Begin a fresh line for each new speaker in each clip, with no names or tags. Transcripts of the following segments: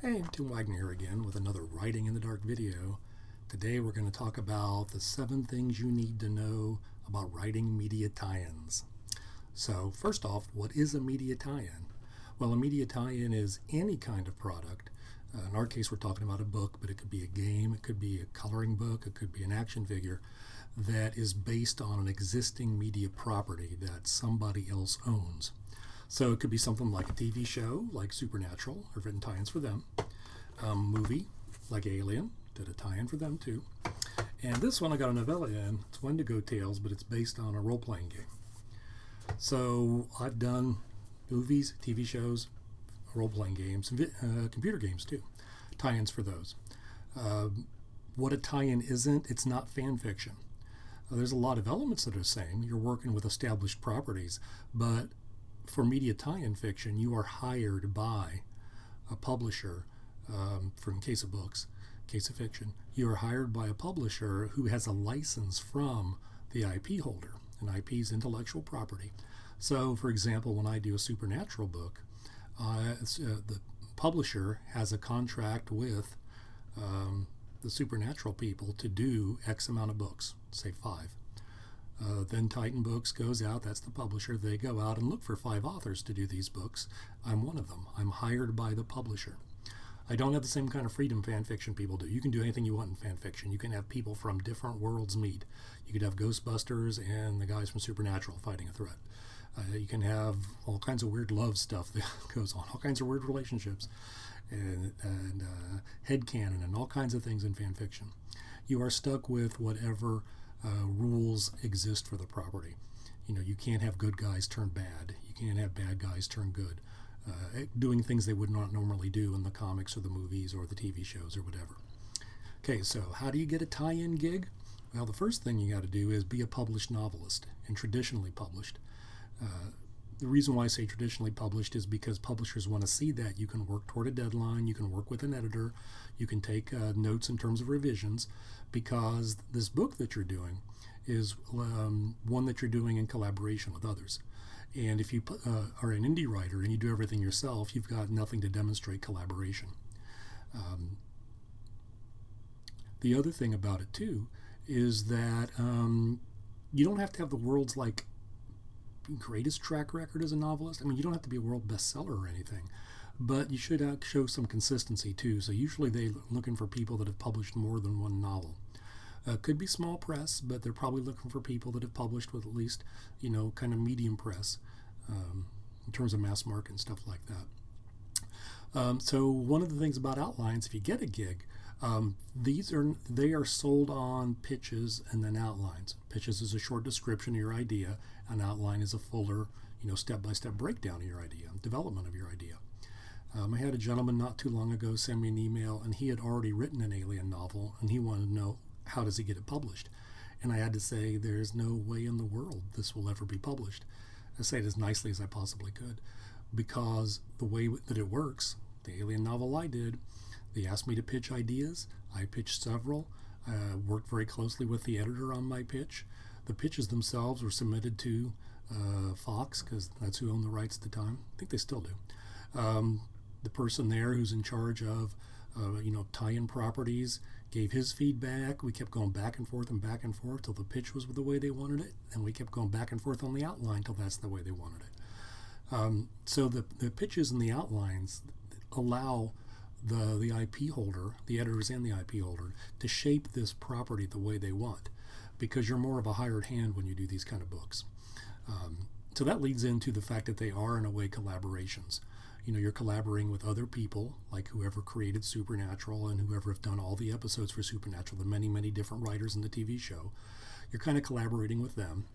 Hey, Tim Wagner here again with another Writing in the Dark video. Today we're going to talk about the 7 things you need to know about writing media tie-ins. So first off, what is a media tie-in? Well, a media tie-in is any kind of product. In our case, we're talking about a book, but it could be a game, it could be a coloring book, it could be an action figure that is based on an existing media property that somebody else owns. So it could be something like a TV show, like Supernatural. I've written tie-ins for them. Movie, like Alien, did a tie-in for them too. And this one I got a novella in. It's Wendigo Tales, but it's based on a role-playing game. So I've done movies, TV shows, role-playing games, computer games too. Tie-ins for those. What a tie-in isn't, it's not fan fiction. There's a lot of elements that are the same. You're working with established properties, but for media tie-in fiction, you are hired by a publisher. For in case of books, case of fiction, you are hired by a publisher who has a license from the IP holder. And IP is intellectual property. So, for example, when I do a Supernatural book, the publisher has a contract with the Supernatural people to do X amount of books, say 5. Then Titan Books goes out, that's the publisher. They go out and look for 5 authors to do these books. I'm one of them. I'm hired by the publisher. I don't have the same kind of freedom fan fiction people do. You can do anything you want in fan fiction. You can have people from different worlds meet. You could have Ghostbusters and the guys from Supernatural fighting a threat. You can have all kinds of weird love stuff that goes on, all kinds of weird relationships, and headcanon, and all kinds of things in fan fiction. You are stuck with whatever rules exist for the property. You know, you can't have good guys turn bad. You can't have bad guys turn good. Doing things they would not normally do in the comics or the movies or the TV shows or whatever. Okay, so how do you get a tie-in gig? Well, the first thing you got to do is be a published novelist, and traditionally published. The reason why I say traditionally published is because publishers want to see that you can work toward a deadline, you can work with an editor, you can take notes in terms of revisions, because this book that you're doing is one that you're doing in collaboration with others. And if you are an indie writer and you do everything yourself, you've got nothing to demonstrate collaboration. The other thing about it too is that you don't have to have the world's greatest track record as a novelist. I mean, you don't have to be a world bestseller or anything, but you should show some consistency too. So usually they're looking for people that have published more than one novel. Could be small press, but they're probably looking for people that have published with at least, kind of medium press in terms of mass market and stuff like that. So one of the things about outlines, if you get a gig, they are sold on pitches and then outlines. Pitches is a short description of your idea. An outline is a fuller, step-by-step breakdown of your idea, development of your idea. I had a gentleman not too long ago send me an email, and he had already written an Alien novel, and he wanted to know, how does he get it published? And I had to say, there's no way in the world this will ever be published. I say it as nicely as I possibly could, because the way that it works, the Alien novel I did, they asked me to pitch ideas. I pitched several. I worked very closely with the editor on my pitch. The pitches themselves were submitted to Fox, because that's who owned the rights at the time. I think they still do. The person there who's in charge of tie-in properties gave his feedback. We kept going back and forth till the pitch was the way they wanted it, and we kept going back and forth on the outline till that's the way they wanted it. So the pitches and the outlines allow the IP holder, the editors and the IP holder, to shape this property the way they want, because you're more of a hired hand when you do these kind of books. So that leads into the fact that they are, in a way, collaborations. You're collaborating with other people, like whoever created Supernatural and whoever have done all the episodes for Supernatural, the many, many different writers in the TV show. You're kind of collaborating with them.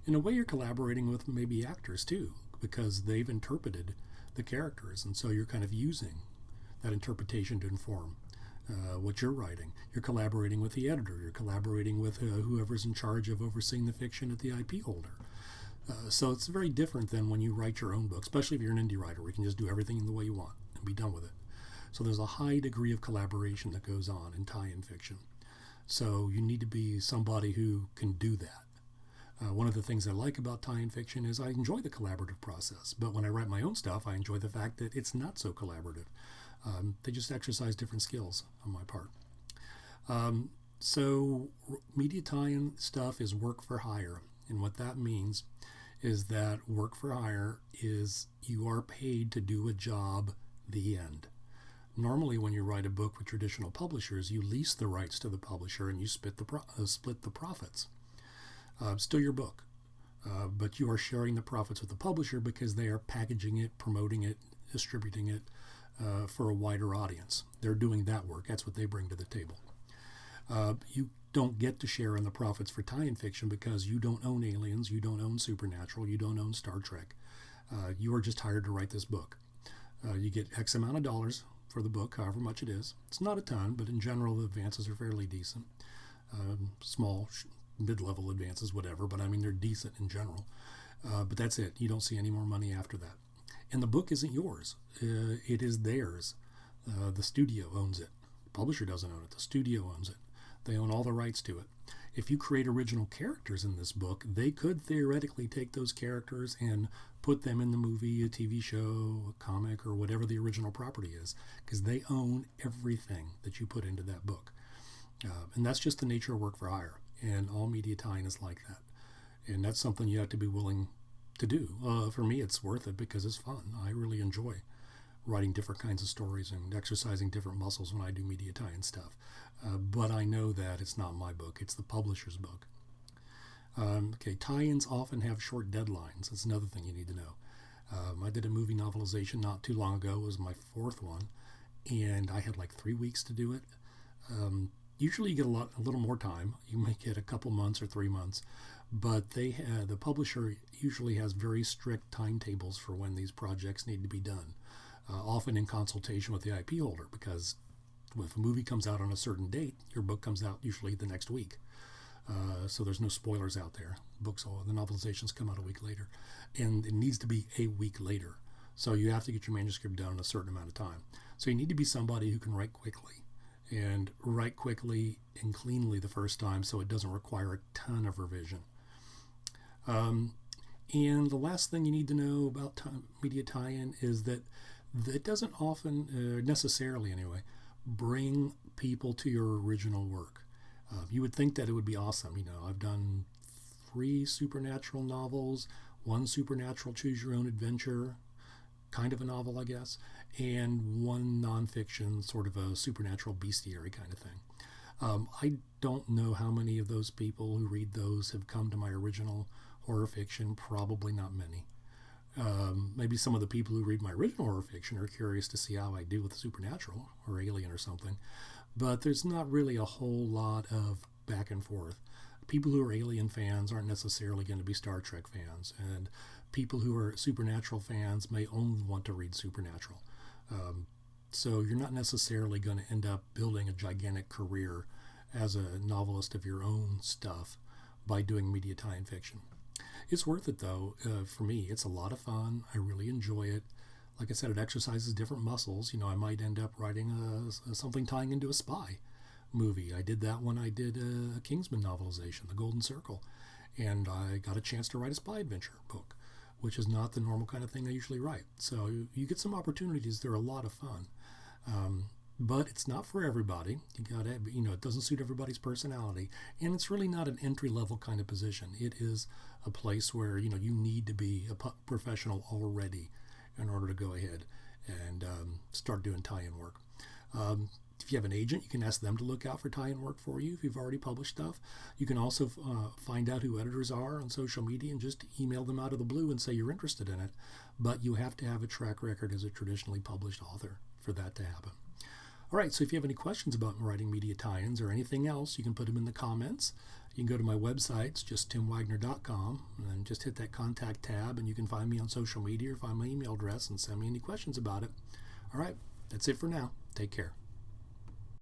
In a way, you're collaborating with maybe actors too, because they've interpreted the characters, and so you're kind of using that interpretation to inform what you're writing. You're collaborating with the editor. You're collaborating with whoever's in charge of overseeing the fiction at the IP holder. So it's very different than when you write your own book, especially if you're an indie writer, where you can just do everything in the way you want and be done with it. So there's a high degree of collaboration that goes on in tie-in fiction. So you need to be somebody who can do that. One of the things I like about tie-in fiction is I enjoy the collaborative process, but when I write my own stuff, I enjoy the fact that it's not so collaborative. They just exercise different skills on my part. So media tie-in stuff is work for hire. And what that means is that work for hire is you are paid to do a job, the end. Normally, when you write a book with traditional publishers, you lease the rights to the publisher and you split the profits. Still your book, but you are sharing the profits with the publisher because they are packaging it, promoting it, distributing it for a wider audience. They're doing that work. That's what they bring to the table. You don't get to share in the profits for tie-in fiction because you don't own Aliens, you don't own Supernatural, you don't own Star Trek. You are just hired to write this book. You get X amount of dollars for the book, however much it is. It's not a ton, but in general, the advances are fairly decent. Small, mid-level advances, whatever, but I mean, they're decent in general. But that's it. You don't see any more money after that. And the book isn't yours. It is theirs. The studio owns it. The publisher doesn't own it. The studio owns it. They own all the rights to it. If you create original characters in this book, they could theoretically take those characters and put them in the movie, a TV show, a comic, or whatever the original property is, because they own everything that you put into that book. And that's just the nature of work for hire. And all media tie-in is like that. And that's something you have to be willing to do. For me, it's worth it because it's fun. I really enjoy writing different kinds of stories and exercising different muscles when I do media tie-in stuff. But I know that it's not my book, it's the publisher's book. Tie-ins often have short deadlines. That's another thing you need to know. I did a movie novelization not too long ago. It was my fourth one, and I had like 3 weeks to do it. Usually you get a little more time. You might get a couple months or 3 months, but the publisher usually has very strict timetables for when these projects need to be done, often in consultation with the IP holder, because if a movie comes out on a certain date, your book comes out usually the next week. So there's no spoilers out there. The novelizations come out a week later, and it needs to be a week later. So you have to get your manuscript done in a certain amount of time. So you need to be somebody who can write quickly and cleanly the first time, so it doesn't require a ton of revision. And the last thing you need to know about media tie-in is that it doesn't often, necessarily anyway, bring people to your original work. You would think that it would be awesome. I've done 3 supernatural novels, 1 supernatural choose-your-own adventure, kind of a novel, I guess, and 1 nonfiction, sort of a supernatural bestiary kind of thing. I don't know how many of those people who read those have come to my original horror fiction. Probably not many. Maybe some of the people who read my original horror fiction are curious to see how I do with supernatural or alien or something, but there's not really a whole lot of back and forth. People who are alien fans aren't necessarily going to be Star Trek fans, and people who are supernatural fans may only want to read supernatural. So you're not necessarily going to end up building a gigantic career as a novelist of your own stuff by doing media tie-in fiction. It's worth it, though. For me, it's a lot of fun. I really enjoy it. Like I said, it exercises different muscles. I might end up writing something tying into a spy movie. I did that when I did a Kingsman novelization, The Golden Circle, and I got a chance to write a spy adventure book, which is not the normal kind of thing I usually write. So you get some opportunities. They're a lot of fun. But it's not for everybody. It doesn't suit everybody's personality, and it's really not an entry-level kind of position. It is a place where you need to be a professional already in order to go ahead and start doing tie-in work. If you have an agent, you can ask them to look out for tie-in work for you if you've already published stuff. You can also find out who editors are on social media and just email them out of the blue and say you're interested in it. But you have to have a track record as a traditionally published author for that to happen. All right, so if you have any questions about writing media tie-ins or anything else, you can put them in the comments. You can go to my website, it's just timwagner.com, and then just hit that contact tab, and you can find me on social media or find my email address and send me any questions about it. All right, that's it for now. Take care.